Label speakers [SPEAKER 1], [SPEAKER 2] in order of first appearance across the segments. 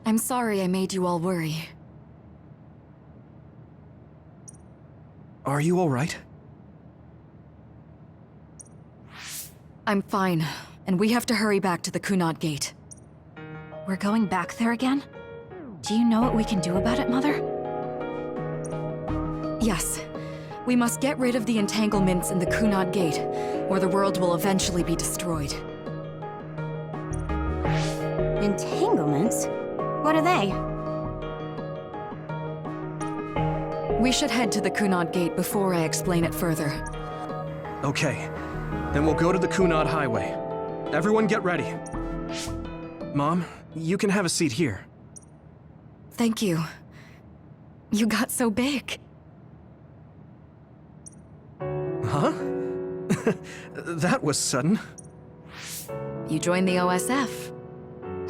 [SPEAKER 1] I'm sorry I made you all worry.
[SPEAKER 2] Are you all right?
[SPEAKER 1] I'm fine, and we have to hurry back to the Kunad Gate.
[SPEAKER 3] We're going back there again? Do you know what we can do about it, Mother?
[SPEAKER 1] Yes. We must get rid of the entanglements in the Kunad Gate, or the world will eventually be destroyed.
[SPEAKER 4] Entanglements? What are they?
[SPEAKER 1] We should head to the Kunad Gate before I explain it further.
[SPEAKER 2] Okay. Then we'll go to the Kunad Highway. Everyone get ready. Mom, you can have a seat here.
[SPEAKER 1] Thank you. You got so big.
[SPEAKER 2] Huh? That was sudden.
[SPEAKER 1] You joined the OSF.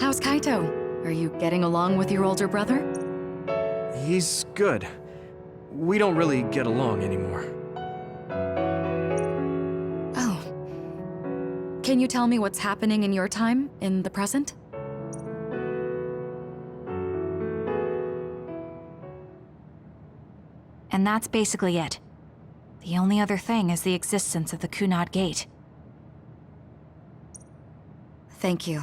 [SPEAKER 1] How's Kaito? Are you getting along with your older brother?
[SPEAKER 2] He's good. We don't really get along anymore.
[SPEAKER 1] Oh. Can you tell me what's happening in your time, in the present?
[SPEAKER 3] And that's basically it. The only other thing is the existence of the Kunad Gate.
[SPEAKER 1] Thank you.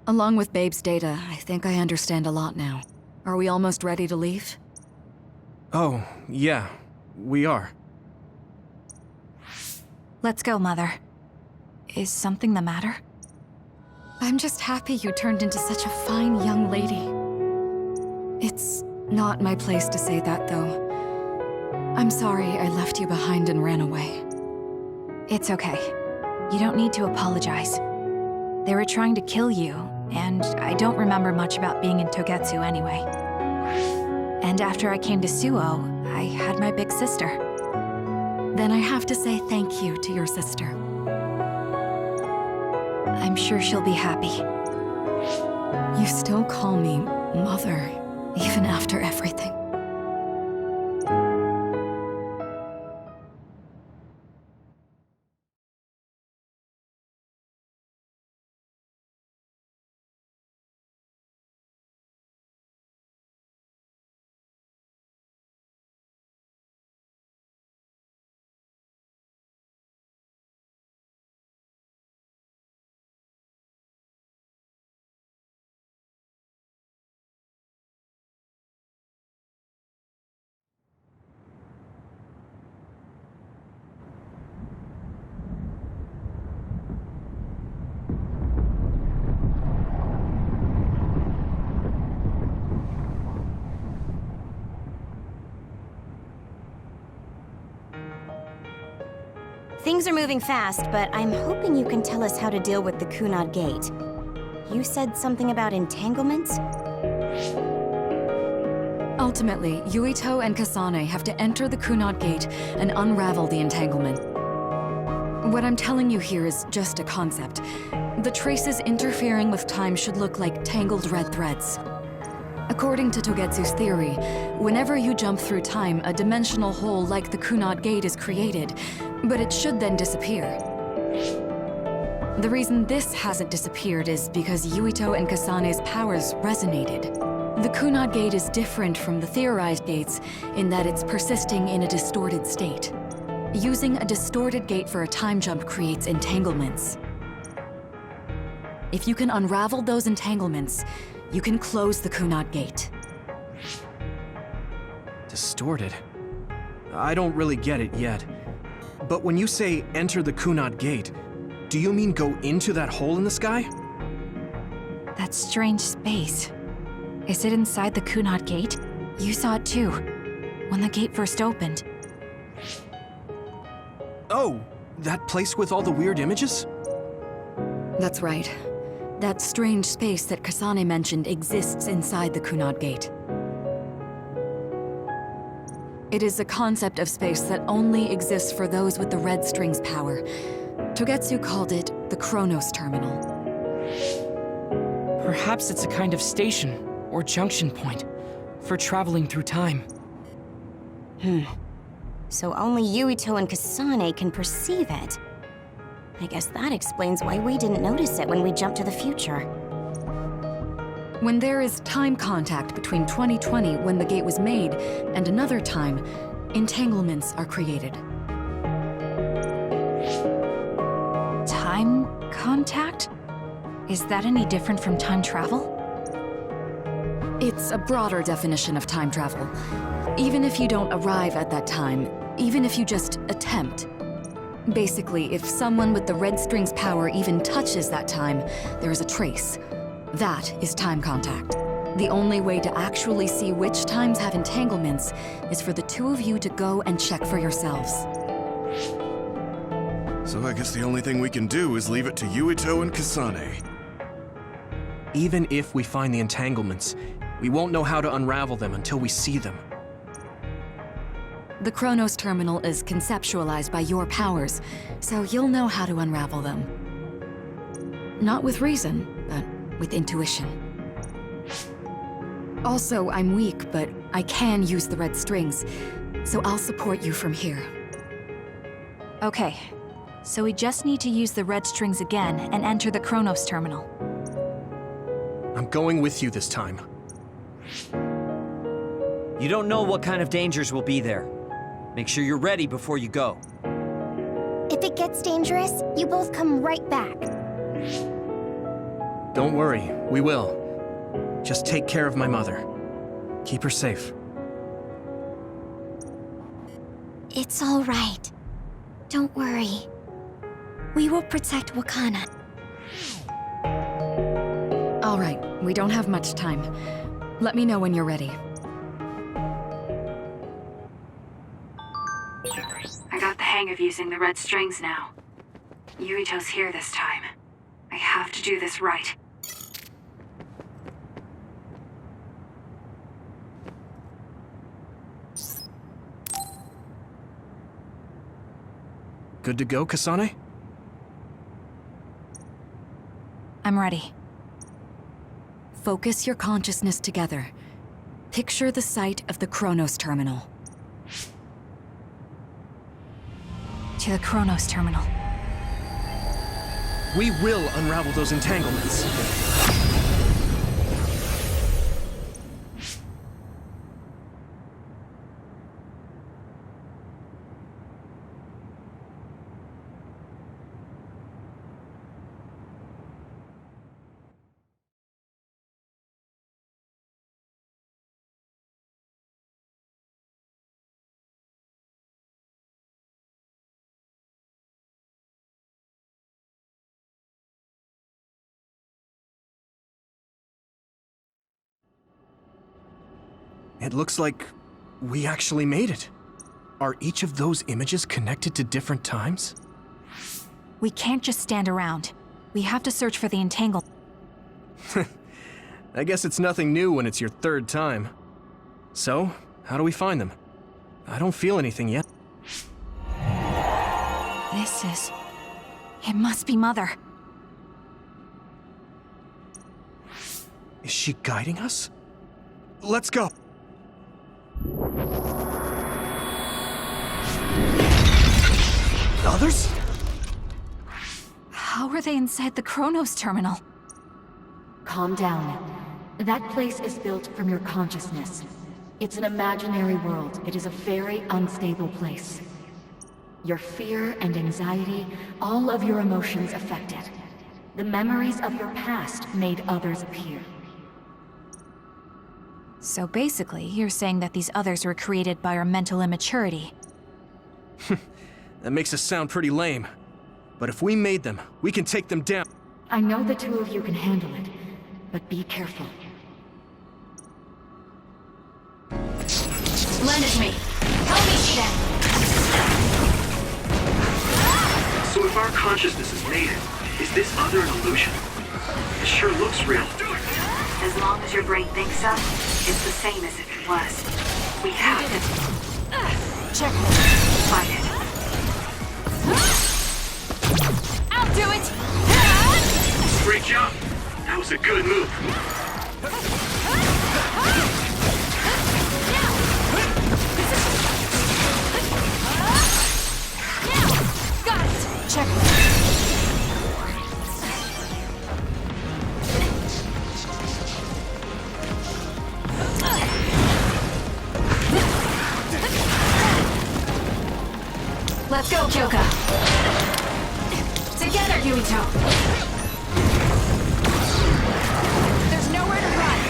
[SPEAKER 1] Along with Babe's data, I think I understand a lot now. Are we almost ready to leave?
[SPEAKER 2] Oh, yeah. We are.
[SPEAKER 3] Let's go, Mother. Is something the matter?
[SPEAKER 1] I'm just happy you turned into such a fine young lady. It's not my place to say that, though. I'm sorry I left you behind and ran away.
[SPEAKER 3] It's okay. You don't need to apologize. They were trying to kill you, and I don't remember much about being in Togetsu anyway. And after I came to Suo, I had my big sister.
[SPEAKER 1] Then I have to say thank you to your sister.
[SPEAKER 3] I'm sure she'll be happy.
[SPEAKER 1] You still call me Mother, even after everything.
[SPEAKER 4] Things are moving fast, but I'm hoping you can tell us how to deal with the Kunad Gate. You said something about entanglements?
[SPEAKER 1] Ultimately, Yuito and Kasane have to enter the Kunad Gate and unravel the entanglement. What I'm telling you here is just a concept. The traces interfering with time should look like tangled red threads. According to Togetsu's theory, whenever you jump through time, a dimensional hole like the Kunad Gate is created, but it should then disappear. The reason this hasn't disappeared is because Yuito and Kasane's powers resonated. The Kunad Gate is different from the theorized gates in that it's persisting in a distorted state. Using a distorted gate for a time jump creates entanglements. If you can unravel those entanglements, you can close the Kunad Gate.
[SPEAKER 2] Distorted? I don't really get it yet. But when you say enter the Kunad Gate, do you mean go into that hole in the sky?
[SPEAKER 3] That strange space. Is it inside the Kunad Gate? You saw it too, when the gate first opened.
[SPEAKER 2] Oh, that place with all the weird images?
[SPEAKER 1] That's right. That strange space that Kasane mentioned exists inside the Kunad Gate. It is a concept of space that only exists for those with the red string's power. Togetsu called it the Chronos Terminal.
[SPEAKER 5] Perhaps it's a kind of station or junction point for traveling through time.
[SPEAKER 4] So only Yuito and Kasane can perceive it. I guess that explains why we didn't notice it when we jumped to the future.
[SPEAKER 1] When there is time contact between 2020, when the gate was made, and another time, entanglements are created.
[SPEAKER 3] Time contact? Is that any different from time travel?
[SPEAKER 1] It's a broader definition of time travel. Even if you don't arrive at that time, even if you just attempt. Basically, if someone with the red string's power even touches that time, there is a trace. That is time contact. The only way to actually see which times have entanglements is for the two of you to go and check for yourselves.
[SPEAKER 6] So I guess the only thing we can do is leave it to Yuito and Kasane.
[SPEAKER 2] Even if we find the entanglements, we won't know how to unravel them until we see them.
[SPEAKER 1] The Chronos Terminal is conceptualized by your powers, so you'll know how to unravel them. Not with reason, but with intuition. Also, I'm weak, but I can use the red strings, so I'll support you from here.
[SPEAKER 3] Okay, so we just need to use the red strings again and enter the Chronos Terminal.
[SPEAKER 2] I'm going with you this time.
[SPEAKER 7] You don't know what kind of dangers will be there. Make sure you're ready before you go.
[SPEAKER 4] If it gets dangerous, you both come right back.
[SPEAKER 2] Don't worry, we will. Just take care of my mother. Keep her safe.
[SPEAKER 4] It's all right. Don't worry. We will protect Wakana.
[SPEAKER 1] All right, we don't have much time. Let me know when you're ready.
[SPEAKER 3] I got the hang of using the red strings now. Yuito's here this time. I have to do this right.
[SPEAKER 2] Good to go, Kasane?
[SPEAKER 3] I'm ready.
[SPEAKER 1] Focus your consciousness together. Picture the site of the Chronos Terminal.
[SPEAKER 3] To the Chronos Terminal.
[SPEAKER 2] We will unravel those entanglements. It looks like we actually made it. Are each of those images connected to different times?
[SPEAKER 3] We can't just stand around. We have to search for the entanglement.
[SPEAKER 2] I guess it's nothing new when it's your third time. So, how do we find them? I don't feel anything yet.
[SPEAKER 3] It must be Mother.
[SPEAKER 2] Is she guiding us? Let's go! Others?
[SPEAKER 3] How are they inside the Chronos terminal?
[SPEAKER 8] Calm down. That place is built from your consciousness. It's an imaginary world. It is a very unstable place. Your fear and anxiety, all of your emotions affected. The memories of your past made others appear.
[SPEAKER 3] So basically, you're saying that these others were created by our mental immaturity.
[SPEAKER 2] That makes us sound pretty lame. But if we made them, we can take them down.
[SPEAKER 8] I know the two of you can handle it, but be careful.
[SPEAKER 3] Lend me. Help me, Shen.
[SPEAKER 9] So if our consciousness is native, is this other an illusion? It sure looks real.
[SPEAKER 10] As long as your brain thinks so, it's the same as if it was. We have to
[SPEAKER 3] Check me.
[SPEAKER 10] fight it.
[SPEAKER 3] I'll do it!
[SPEAKER 9] Great job! That was a good move.
[SPEAKER 3] Got it! Check me. Let's go, Kyoka! Together, Yuito! There's nowhere to run!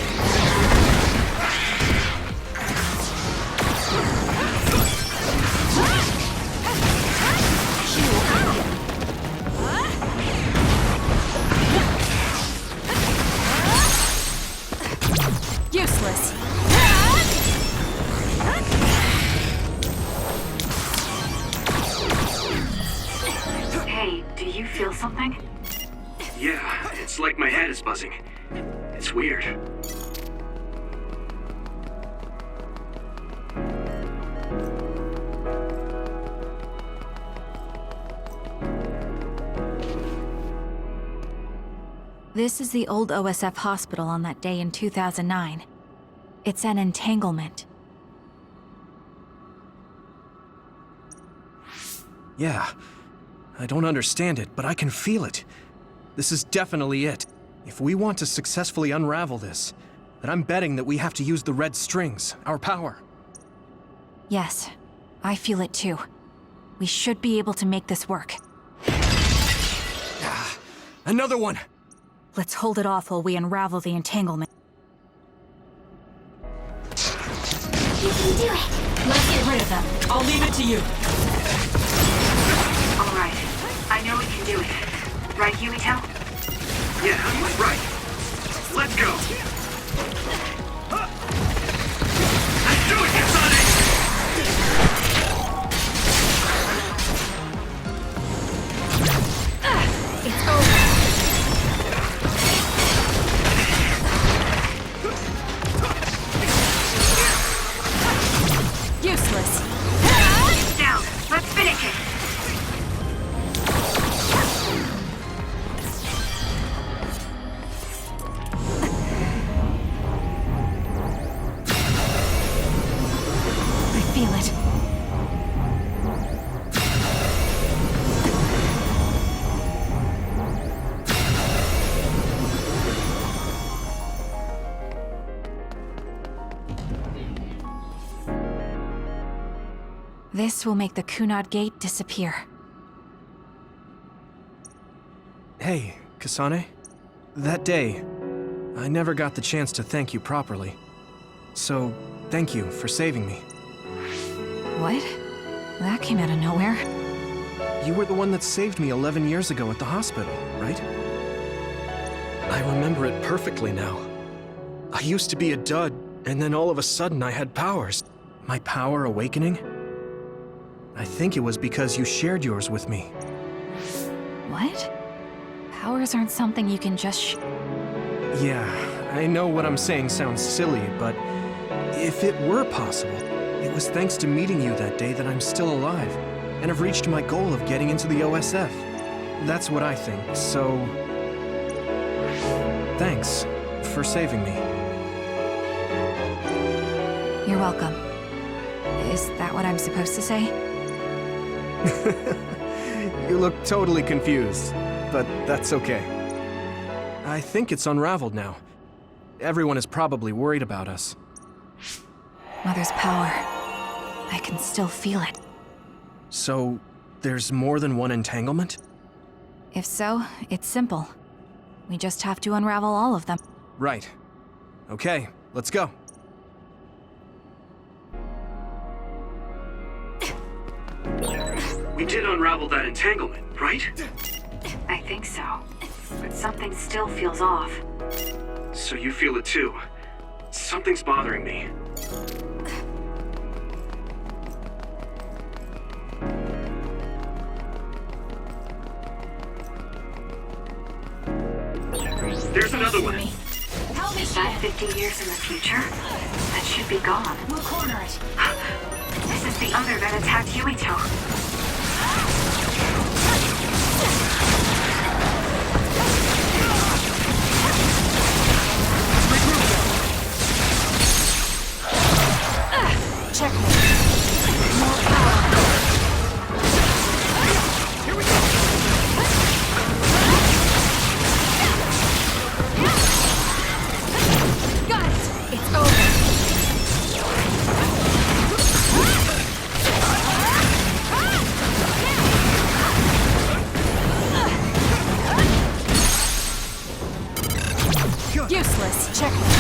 [SPEAKER 3] Useless!
[SPEAKER 10] Hey, do you feel something?
[SPEAKER 9] Yeah, it's like my head is buzzing. It's weird.
[SPEAKER 3] This is the old OSF hospital on that day in 2009. It's an entanglement.
[SPEAKER 2] Yeah. I don't understand it, but I can feel it. This is definitely it. If we want to successfully unravel this, then I'm betting that we have to use the red strings, our power.
[SPEAKER 3] Yes, I feel it too. We should be able to make this work.
[SPEAKER 2] Another one!
[SPEAKER 3] Let's hold it off while we unravel the entanglement.
[SPEAKER 4] You can do it!
[SPEAKER 3] Let's get rid of them.
[SPEAKER 5] I'll leave it to you.
[SPEAKER 10] All right. I know we can do it. Right, Yuito?
[SPEAKER 9] Yeah, right. Let's go. Let's do it, Kasane!
[SPEAKER 3] It's over. Useless.
[SPEAKER 10] Down. Let's finish it.
[SPEAKER 3] I feel it. This will make the Kunad Gate disappear.
[SPEAKER 2] Hey, Kasane. That day, I never got the chance to thank you properly. So, thank you for saving me.
[SPEAKER 3] What? That came out of nowhere.
[SPEAKER 2] You were the one that saved me 11 years ago at the hospital, right? I remember it perfectly now. I used to be a dud, and then all of a sudden I had powers. My power awakening? I think it was because you shared yours with me.
[SPEAKER 3] What? Powers aren't something you can just
[SPEAKER 2] Yeah, I know what I'm saying sounds silly, but If it were possible, it was thanks to meeting you that day that I'm still alive, and have reached my goal of getting into the OSF. That's what I think, so... Thanks for saving me.
[SPEAKER 3] You're welcome. Is that what I'm supposed to say?
[SPEAKER 2] You look totally confused, but that's okay. I think it's unraveled now. Everyone is probably worried about us.
[SPEAKER 3] Mother's power. I can still feel it.
[SPEAKER 2] So, there's more than one entanglement?
[SPEAKER 3] If so, it's simple. We just have to unravel all of them.
[SPEAKER 2] Right. Okay, let's go.
[SPEAKER 9] We did unravel that entanglement, right?
[SPEAKER 10] I think so. But something still feels off.
[SPEAKER 9] So you feel it too. Something's bothering me. There's another one.
[SPEAKER 10] Is that 50 years in the future? That should be gone. We'll corner it. This is the other that attacked Yuito.
[SPEAKER 3] Checkmate. More power. Here we go. Got it. It's over. Useless. Checkmate.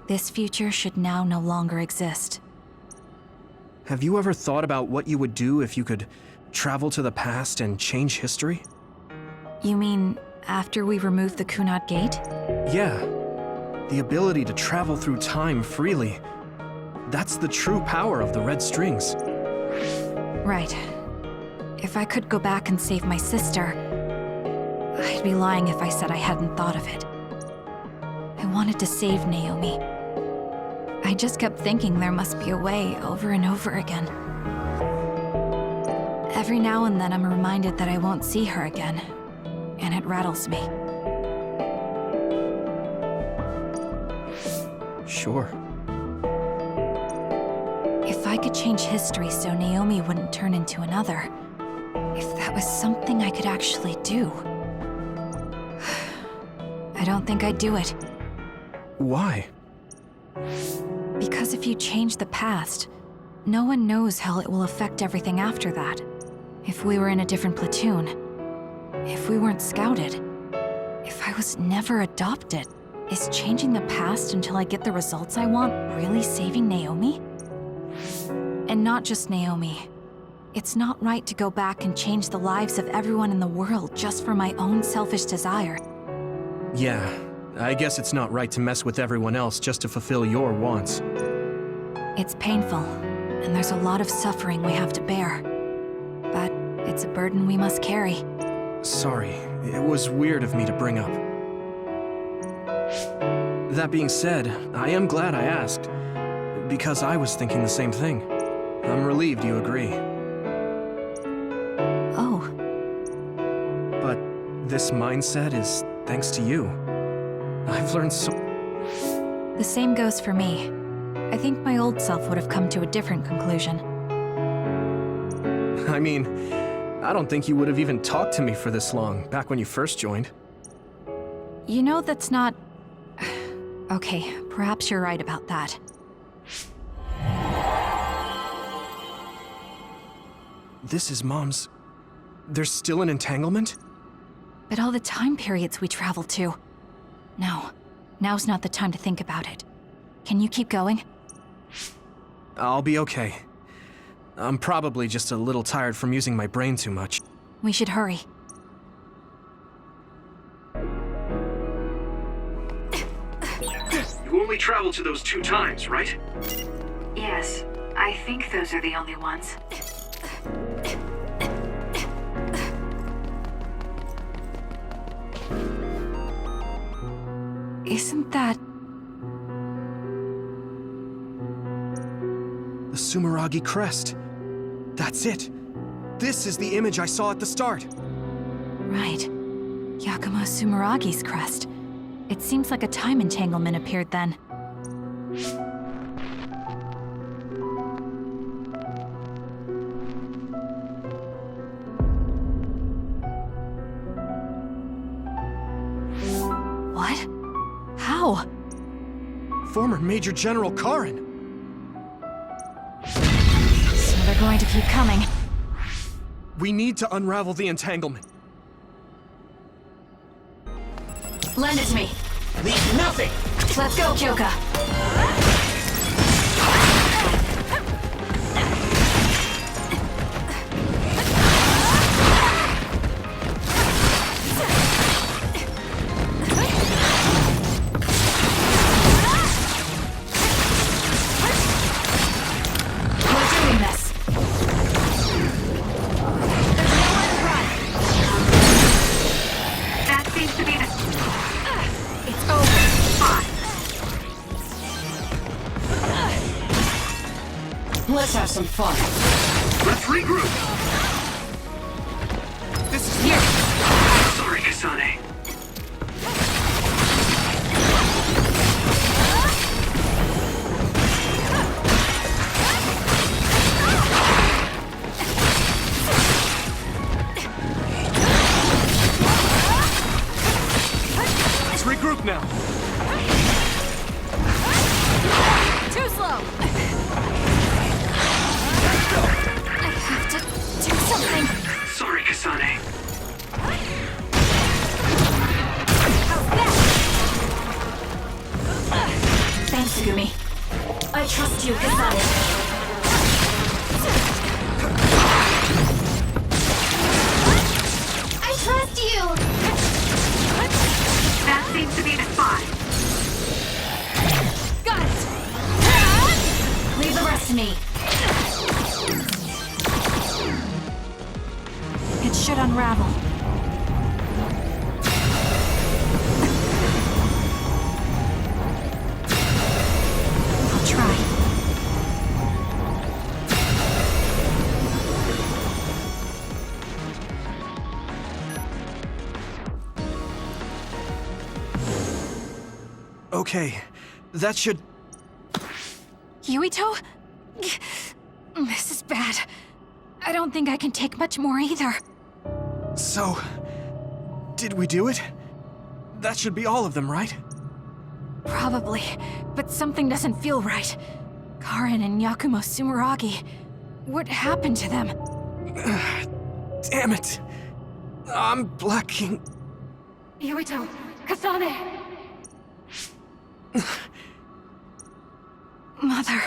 [SPEAKER 3] This future should now no longer exist.
[SPEAKER 2] Have you ever thought about what you would do if you could travel to the past and change history?
[SPEAKER 3] You mean after we remove the Kunad Gate?
[SPEAKER 2] Yeah. The ability to travel through time freely. That's the true power of the red strings.
[SPEAKER 3] Right. If I could go back and save my sister, I'd be lying if I said I hadn't thought of it. I wanted to save Naomi. I just kept thinking there must be a way over and over again. Every now and then I'm reminded that I won't see her again, and it rattles me.
[SPEAKER 2] Sure.
[SPEAKER 3] If I could change history so Naomi wouldn't turn into another, if that was something I could actually do, I don't think I'd do it.
[SPEAKER 2] Why?
[SPEAKER 3] Because if you change the past, no one knows how it will affect everything after that. If we were in a different platoon, if we weren't scouted, if I was never adopted, is changing the past until I get the results I want really saving Naomi? And not just Naomi. It's not right to go back and change the lives of everyone in the world just for my own selfish desire.
[SPEAKER 2] Yeah, I guess it's not right to mess with everyone else just to fulfill your wants.
[SPEAKER 3] It's painful, and there's a lot of suffering we have to bear. But it's a burden we must carry.
[SPEAKER 2] Sorry, it was weird of me to bring up. That being said, I am glad I asked, because I was thinking the same thing. I'm relieved you agree.
[SPEAKER 3] Oh.
[SPEAKER 2] But this mindset is thanks to you. I've learned so...
[SPEAKER 3] The same goes for me. I think my old self would have come to a different conclusion.
[SPEAKER 2] I mean, I don't think you would have even talked to me for this long, back when you first joined.
[SPEAKER 3] You know that's not... Okay, perhaps you're right about that.
[SPEAKER 2] This is Mom's... There's still an entanglement?
[SPEAKER 3] But all the time periods we travel to... No, now's not the time to think about it. Can you keep going?
[SPEAKER 2] I'll be okay. I'm probably just a little tired from using my brain too much.
[SPEAKER 3] We should hurry.
[SPEAKER 9] only traveled to those 2 times, right?
[SPEAKER 10] Yes, I think those are the only ones.
[SPEAKER 3] Isn't that...
[SPEAKER 2] The Sumeragi crest. That's it. This is the image I saw at the start.
[SPEAKER 3] Right. Yakumo Sumeragi's crest. It seems like a time entanglement appeared then. What? How?
[SPEAKER 2] Former Major General Karin.
[SPEAKER 3] So they're going to keep coming.
[SPEAKER 2] We need to unravel the entanglement.
[SPEAKER 1] Lend it to me.
[SPEAKER 11] Leave nothing!
[SPEAKER 1] Let's go, Kyoka. We're doing this. There's nowhere to run.
[SPEAKER 10] That seems to be the...
[SPEAKER 1] It's over.
[SPEAKER 10] spot.
[SPEAKER 11] Let's have some fun.
[SPEAKER 9] Let's regroup!
[SPEAKER 2] This is
[SPEAKER 1] Here.
[SPEAKER 9] Sorry, Kasane.
[SPEAKER 2] Let's regroup now.
[SPEAKER 1] Too slow. I have to do something.
[SPEAKER 9] Sorry, Kasane.
[SPEAKER 1] Thanks, Gumi. I trust you, Kasane. I trust you!
[SPEAKER 10] That seems to be the spot.
[SPEAKER 1] Got it! Leave the rest to me.
[SPEAKER 3] It should unravel. I'll try.
[SPEAKER 2] Okay, that should...
[SPEAKER 3] Yuito? This is bad. I don't think I can take much more either.
[SPEAKER 2] So... did we do it? That should be all of them, right?
[SPEAKER 3] Probably, but something doesn't feel right. Karin and Yakumo Sumeragi. What happened to them?
[SPEAKER 2] Damn it! I'm blacking...
[SPEAKER 8] Yuito, Kasane!
[SPEAKER 3] Mother.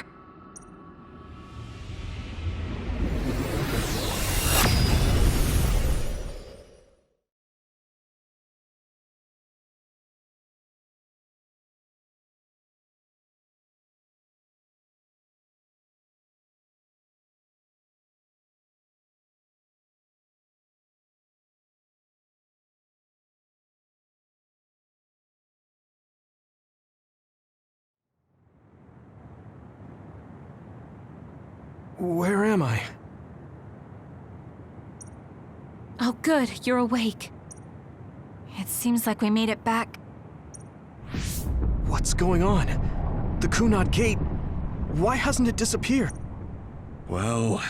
[SPEAKER 2] Where am I?
[SPEAKER 3] Oh good, you're awake. It seems like we made it back.
[SPEAKER 2] What's going on? The Kunad Gate... why hasn't it disappeared?
[SPEAKER 6] Well,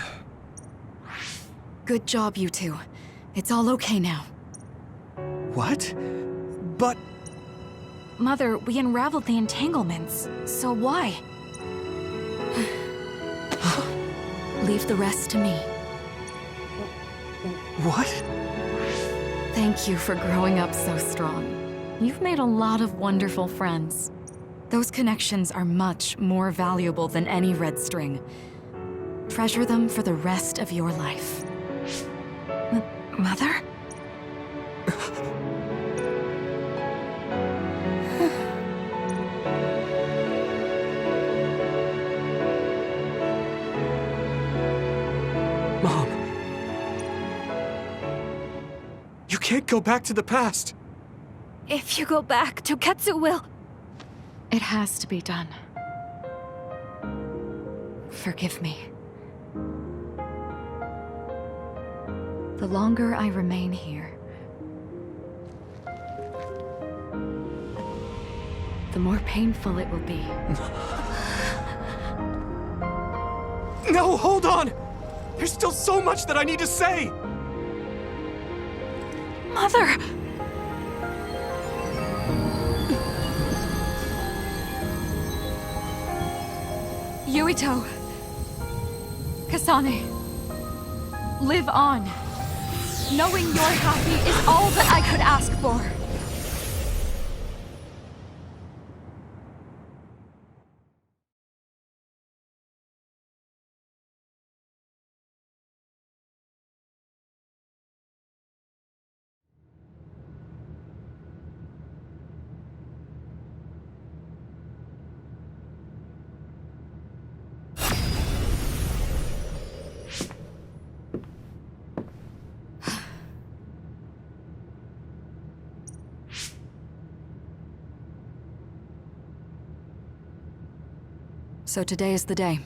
[SPEAKER 1] Good job, you two. It's all okay now.
[SPEAKER 2] What? But...
[SPEAKER 3] Mother, we unraveled the entanglements, so why?
[SPEAKER 1] Leave the rest to me.
[SPEAKER 2] what?
[SPEAKER 1] Thank you for growing up so strong. You've made a lot of wonderful friends. Those connections are much more valuable than any red string. Treasure them for the rest of your life.
[SPEAKER 3] Mother?
[SPEAKER 2] can't go back to the past.
[SPEAKER 3] If you go back, Toketsu will...
[SPEAKER 1] It has to be done. Forgive me. The longer I remain here, the more painful it will be.
[SPEAKER 2] No, hold on! There's still so much that I need to say!
[SPEAKER 3] Mother!
[SPEAKER 1] Yuito! Kasane! Live on! Knowing you're happy is all that I could ask for! So today is the day.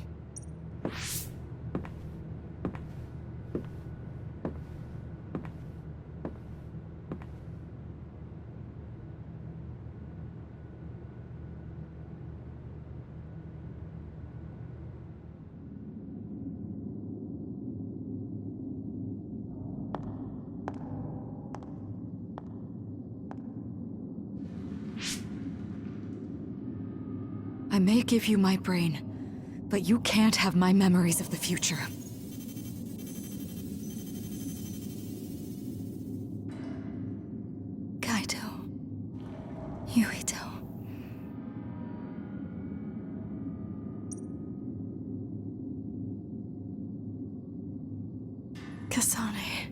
[SPEAKER 1] I may give you my brain, but you can't have my memories of the future. Kaito. Yuito. Kasane.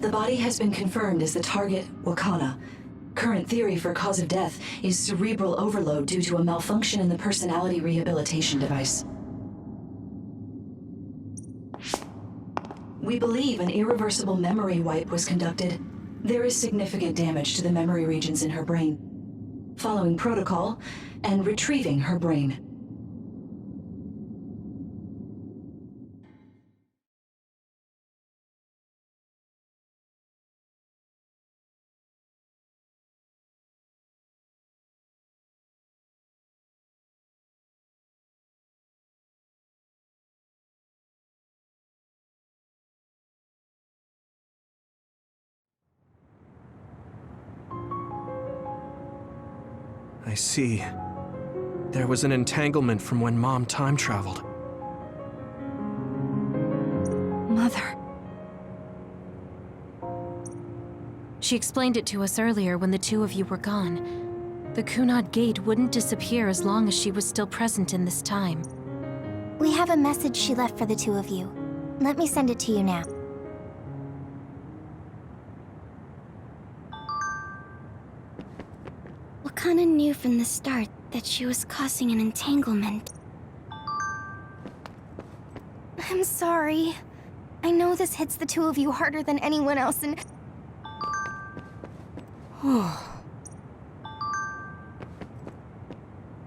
[SPEAKER 12] The body has been confirmed as the target, Wakana. Current theory for cause of death is cerebral overload due to a malfunction in the personality rehabilitation device. We believe an irreversible memory wipe was conducted. There is significant damage to the memory regions in her brain. Following protocol and retrieving her brain.
[SPEAKER 2] I see. There was an entanglement from when Mom time traveled.
[SPEAKER 3] Mother. She explained it to us earlier when the two of you were gone. The Kunad Gate wouldn't disappear as long as she was still present in this time.
[SPEAKER 4] We have a message she left for the two of you. Let me send it to you now. Wakana knew from the start that she was causing an entanglement. I'm sorry. I know this hits the two of you harder than anyone else, and...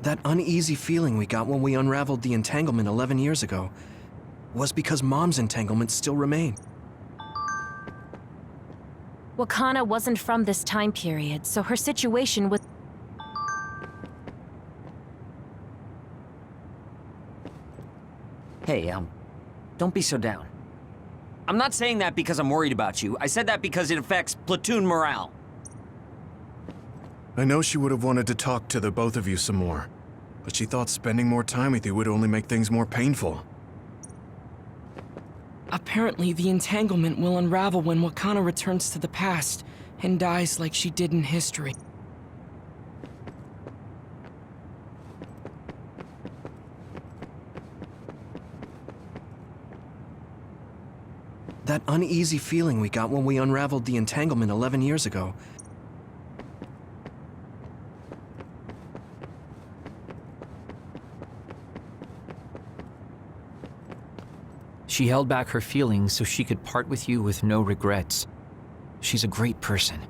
[SPEAKER 2] That uneasy feeling we got when we unraveled the entanglement 11 years ago was because Mom's entanglements still remain.
[SPEAKER 3] Wakana wasn't from this time period, so her situation was...
[SPEAKER 7] Hey, don't be so down. I'm not saying that because I'm worried about you. I said that because it affects platoon morale.
[SPEAKER 6] I know she would have wanted to talk to the both of you some more, but she thought spending more time with you would only make things more painful.
[SPEAKER 5] Apparently, the entanglement will unravel when Wakana returns to the past and dies like she did in history.
[SPEAKER 2] That uneasy feeling we got when we unraveled the entanglement 11 years ago.
[SPEAKER 13] She held back her feelings so she could part with you with no regrets. She's a great person.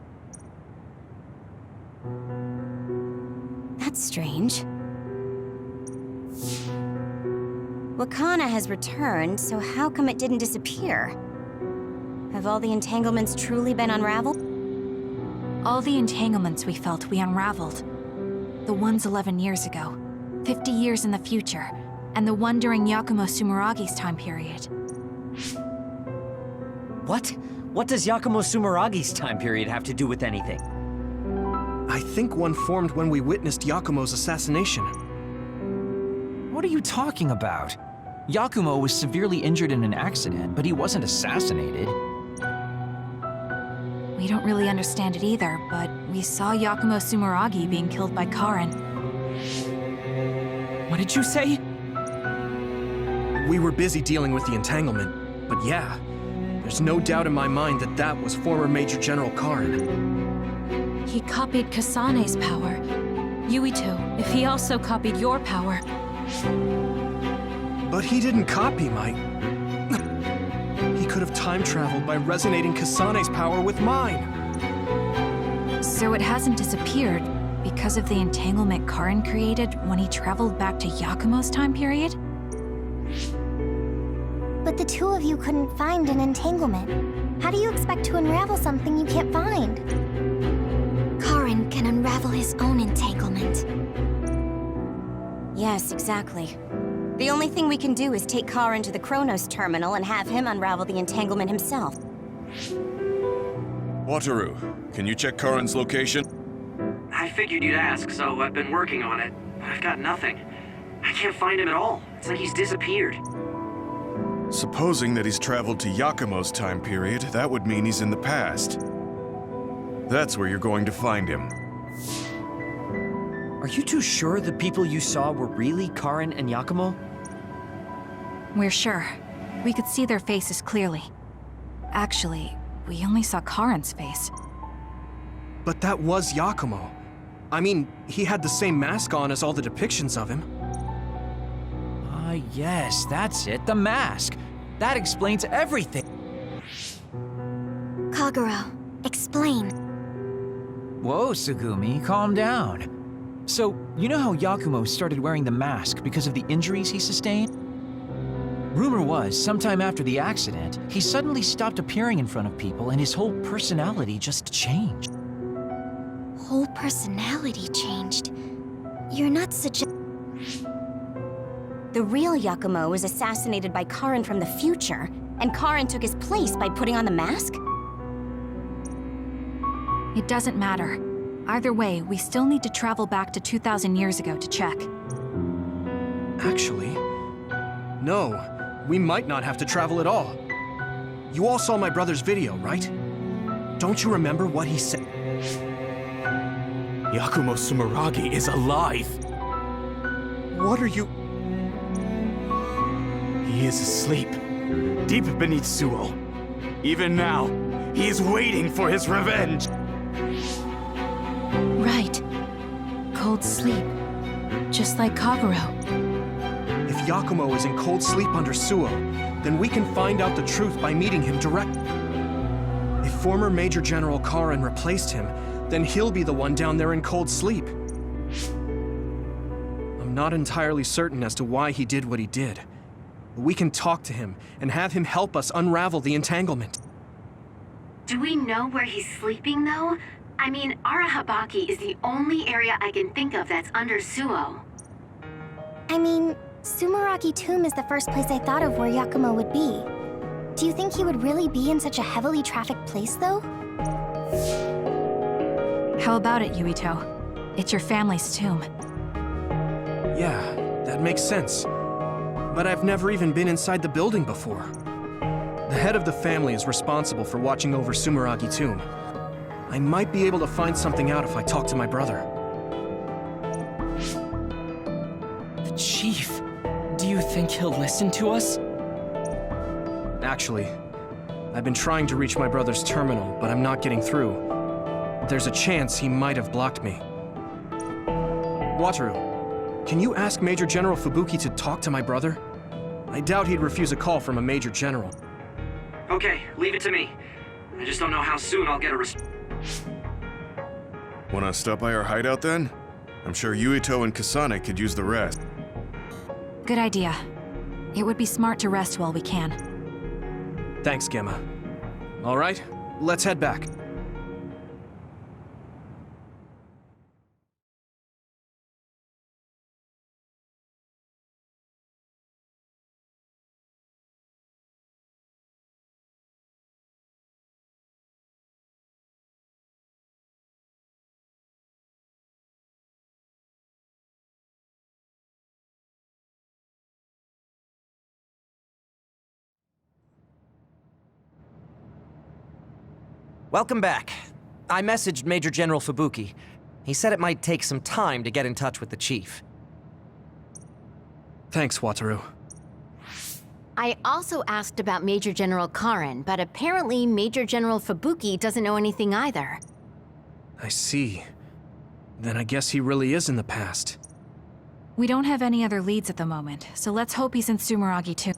[SPEAKER 4] That's strange. Wakana has returned, so how come it didn't disappear? Have all the entanglements truly been unraveled?
[SPEAKER 3] All the entanglements we felt we unraveled. The ones 11 years ago, 50 years in the future, and the one during Yakumo Sumeragi's time period.
[SPEAKER 7] What? What does Yakumo Sumeragi's time period have to do with anything?
[SPEAKER 2] I think one formed when we witnessed Yakumo's assassination.
[SPEAKER 13] What are you talking about? Yakumo was severely injured in an accident, but he wasn't assassinated.
[SPEAKER 3] We don't really understand it either, but we saw Yakumo Sumeragi being killed by Karin.
[SPEAKER 5] What did you say?
[SPEAKER 2] We were busy dealing with the entanglement, but yeah, there's no doubt in my mind that that was former Major General Karin.
[SPEAKER 1] He copied Kasane's power. Yuito, if he also copied your power.
[SPEAKER 2] But he didn't copy my... He could have time traveled by resonating Kasane's power with mine.
[SPEAKER 3] So it hasn't disappeared because of the entanglement Karin created when he traveled back to Yakumo's time period?
[SPEAKER 14] But the two of you couldn't find an entanglement. How do you expect to unravel something you can't find?
[SPEAKER 4] Karin can unravel his own entanglement. Yes, exactly. The only thing we can do is take Karin to the Chronos terminal and have him unravel the entanglement himself.
[SPEAKER 6] Wataru, can you check Karin's location?
[SPEAKER 9] I figured you'd ask, so I've been working on it. I've got nothing. I can't find him at all. It's like he's disappeared.
[SPEAKER 6] Supposing that he's traveled to Yakumo's time period, that would mean he's in the past. That's where you're going to find him.
[SPEAKER 7] Are you too sure the people you saw were really Karin and Yakumo?
[SPEAKER 3] We're sure. We could see their faces clearly. Actually, we only saw Karin's face.
[SPEAKER 2] But that was Yakumo. I mean, he had the same mask on as all the depictions of him.
[SPEAKER 13] Ah, yes, that's it, the mask. That explains everything.
[SPEAKER 14] Kagero, explain.
[SPEAKER 13] Whoa, Tsugumi, calm down. So, you know how Yakumo started wearing the mask because of the injuries he sustained? Rumor was, sometime after the accident, he suddenly stopped appearing in front of people and his whole personality just changed.
[SPEAKER 14] Whole personality changed. You're not
[SPEAKER 4] The real Yakumo was assassinated by Karin from the future, and Karin took his place by putting on the mask?
[SPEAKER 3] It doesn't matter. Either way, we still need to travel back to 2,000 years ago to check.
[SPEAKER 2] Actually, no. We might not have to travel at all. You all saw my brother's video, right? Don't you remember what he said?
[SPEAKER 15] Yakumo Sumeragi is alive!
[SPEAKER 2] What are you...
[SPEAKER 15] He is asleep, deep beneath Suo. Even now, he is waiting for his revenge!
[SPEAKER 1] Right. Cold sleep. Just like Kagero.
[SPEAKER 2] If Yakumo is in cold sleep under Suo, then we can find out the truth by meeting him directly. If former Major General Karin replaced him, then he'll be the one down there in cold sleep. I'm not entirely certain as to why he did what he did. But we can talk to him and have him help us unravel the entanglement.
[SPEAKER 10] Do we know where he's sleeping, though? I mean, Arahabaki is the only area I can think of that's under Suo.
[SPEAKER 14] I mean, Sumeragi Tomb is the first place I thought of where Yakumo would be. Do you think he would really be in such a heavily trafficked place, though?
[SPEAKER 3] How about it, Yuito? It's your family's tomb.
[SPEAKER 2] Yeah, that makes sense. But I've never even been inside the building before. The head of the family is responsible for watching over Sumeragi Tomb. I might be able to find something out if I talk to my brother.
[SPEAKER 5] The chief. Do you think he'll listen to us?
[SPEAKER 2] Actually, I've been trying to reach my brother's terminal, but I'm not getting through. There's a chance he might have blocked me. Wataru, can you ask Major General Fubuki to talk to my brother? I doubt he'd refuse a call from a Major General.
[SPEAKER 9] Okay, leave it to me. I just don't know how soon I'll get a response.
[SPEAKER 6] Wanna stop by our hideout then? I'm sure Yuito and Kasane could use the rest.
[SPEAKER 3] Good idea. It would be smart to rest while we can.
[SPEAKER 2] Thanks, Gemma. All right, let's head back.
[SPEAKER 7] Welcome back. I messaged Major General Fubuki. He said it might take some time to get in touch with the chief.
[SPEAKER 2] Thanks, Wataru.
[SPEAKER 4] I also asked about Major General Karen, but apparently Major General Fubuki doesn't know anything either.
[SPEAKER 2] I see. Then I guess he really is in the past.
[SPEAKER 3] We don't have any other leads at the moment, so let's hope he's in Sumeragi too.